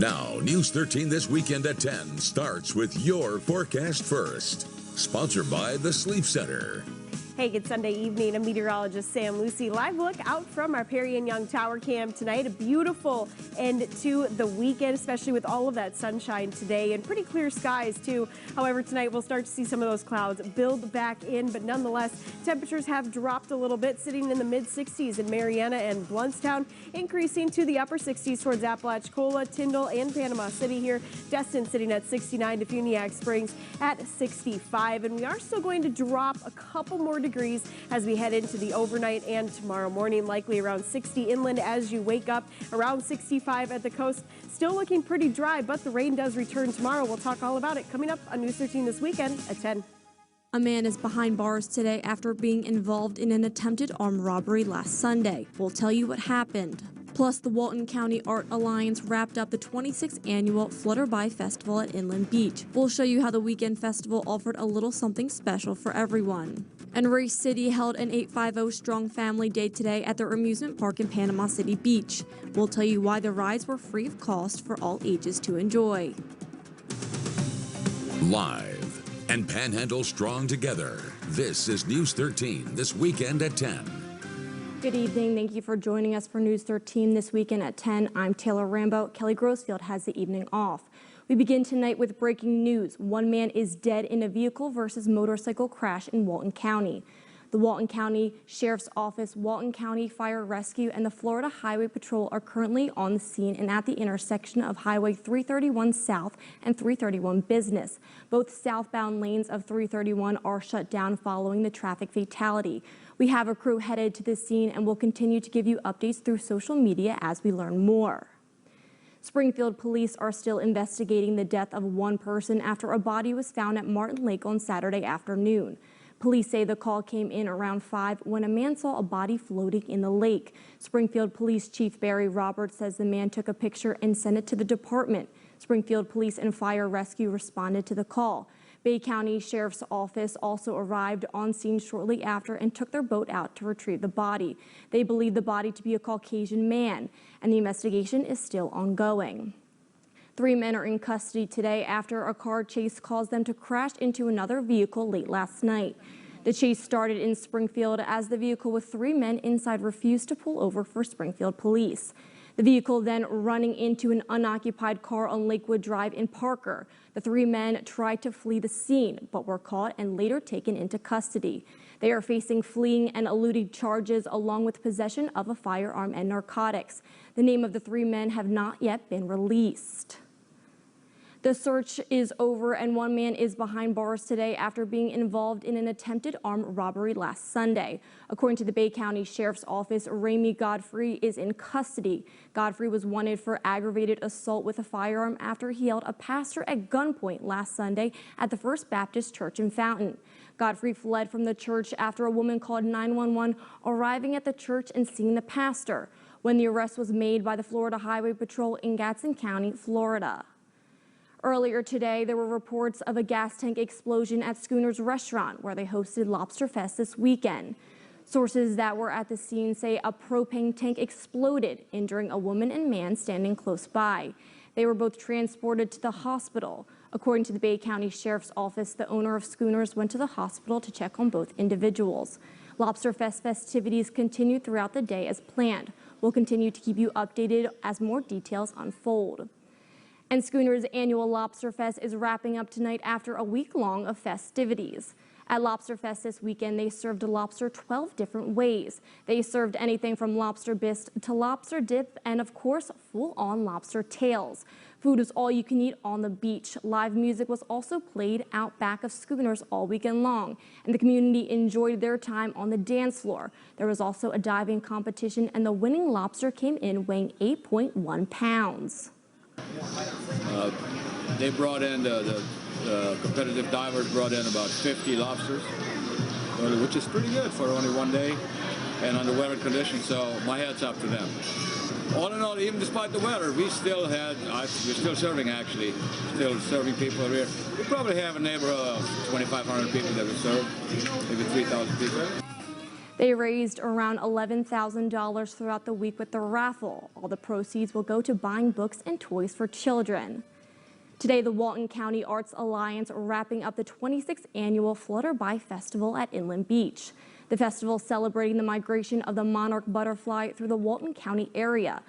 Now, News 13 This Weekend at 10 starts with your forecast first. Sponsored by the Sleep Center. Hey, good Sunday evening. I'm meteorologist Sam Lucy. Live look out from our Perry and Young Tower Cam tonight. A beautiful end to the weekend, especially with all of that sunshine today and pretty clear skies too. However, tonight we'll start to see some of those clouds build back in, but nonetheless, temperatures have dropped a little bit, sitting in the mid 60s in Mariana and Blountstown, increasing to the upper 60s towards Apalachicola, Tyndall, and Panama City here. Destin sitting at 69 to Funiac Springs at 65, and we are still going to drop a couple more degrees as we head into the overnight and tomorrow morning, likely around 60 inland as you wake up, around 65 at the coast. Still looking pretty dry, but the rain does return tomorrow. We'll talk all about it coming up on News 13 This Weekend at 10. A man is behind bars today after being involved in an attempted armed robbery last Sunday. We'll tell you what happened. Plus, the Walton County Art Alliance wrapped up the 26th annual Flutterby Festival at Inland Beach. We'll show you how the weekend festival offered a little something special for everyone. And Race City held an 850 Strong Family Day today at their amusement park in Panama City Beach. We'll tell you why the rides were free of cost for all ages to enjoy. Live and Panhandle strong together. This is News 13 This Weekend at 10. Good evening. Thank you for joining us for News 13 This Weekend at 10. I'm Taylor Rambo. Kelly Grossfield has the evening off. We begin tonight with breaking news. One man is dead in a vehicle versus motorcycle crash in Walton County. The Walton County Sheriff's Office, Walton County Fire Rescue, and the Florida Highway Patrol are currently on the scene and at the intersection of Highway 331 South and 331 Business. Both southbound lanes of 331 are shut down following the traffic fatality. We have a crew headed to the scene and will continue to give you updates through social media as we learn more. Springfield police are still investigating the death of one person after a body was found at Martin Lake on Saturday afternoon. Police say the call came in around 5 when a man saw a body floating in the lake. Springfield Police Chief Barry Roberts says the man took a picture and sent it to the department. Springfield Police and Fire Rescue responded to the call. Bay County Sheriff's Office also arrived on scene shortly after and took their boat out to retrieve the body. They believe the body to be a Caucasian man, and the investigation is still ongoing. 3 men are in custody today after a car chase caused them to crash into another vehicle late last night. The chase started in Springfield as the vehicle with 3 men inside refused to pull over for Springfield police. The vehicle then running into an unoccupied car on Lakewood Drive in Parker. The 3 men tried to flee the scene, but were caught and later taken into custody. They are facing fleeing and eluding charges along with possession of a firearm and narcotics. The name of the 3 men have not yet been released. The search is over and 1 man is behind bars today after being involved in an attempted armed robbery last Sunday. According to the Bay County Sheriff's Office, Ramey Godfrey is in custody. Godfrey was wanted for aggravated assault with a firearm after he held a pastor at gunpoint last Sunday at the First Baptist Church in Fountain. Godfrey fled from the church after a woman called 911, arriving at the church and seeing the pastor, when the arrest was made by the Florida Highway Patrol in Gadsden County, Florida. Earlier today, there were reports of a gas tank explosion at Schooner's restaurant where they hosted Lobster Fest this weekend. Sources that were at the scene say a propane tank exploded, injuring a woman and man standing close by. They were both transported to the hospital. According to the Bay County Sheriff's Office, the owner of Schooner's went to the hospital to check on both individuals. Lobster Fest festivities continued throughout the day as planned. We'll continue to keep you updated as more details unfold. And Schooner's annual Lobster Fest is wrapping up tonight after a week-long of festivities. At Lobster Fest this weekend, they served lobster 12 different ways. They served anything from lobster bisque to lobster dip and, of course, full-on lobster tails. Food is all you can eat on the beach. Live music was also played out back of Schooner's all weekend long, and the community enjoyed their time on the dance floor. There was also a diving competition, and the winning lobster came in weighing 8.1 pounds. They brought in, the competitive divers brought in about 50 lobsters, which is pretty good for only one day and under weather conditions, so my hat's up to them. All in all, even despite the weather, we're still serving actually, still serving people here. We probably have a neighborhood of 2,500 people that we serve, maybe 3,000 people. They raised around $11,000 throughout the week with the raffle. All the proceeds will go to buying books and toys for children. Today, the Walton County Arts Alliance wrapping up the 26th annual Flutterby Festival at Inland Beach. The festival celebrating the migration of the monarch butterfly through the Walton County area.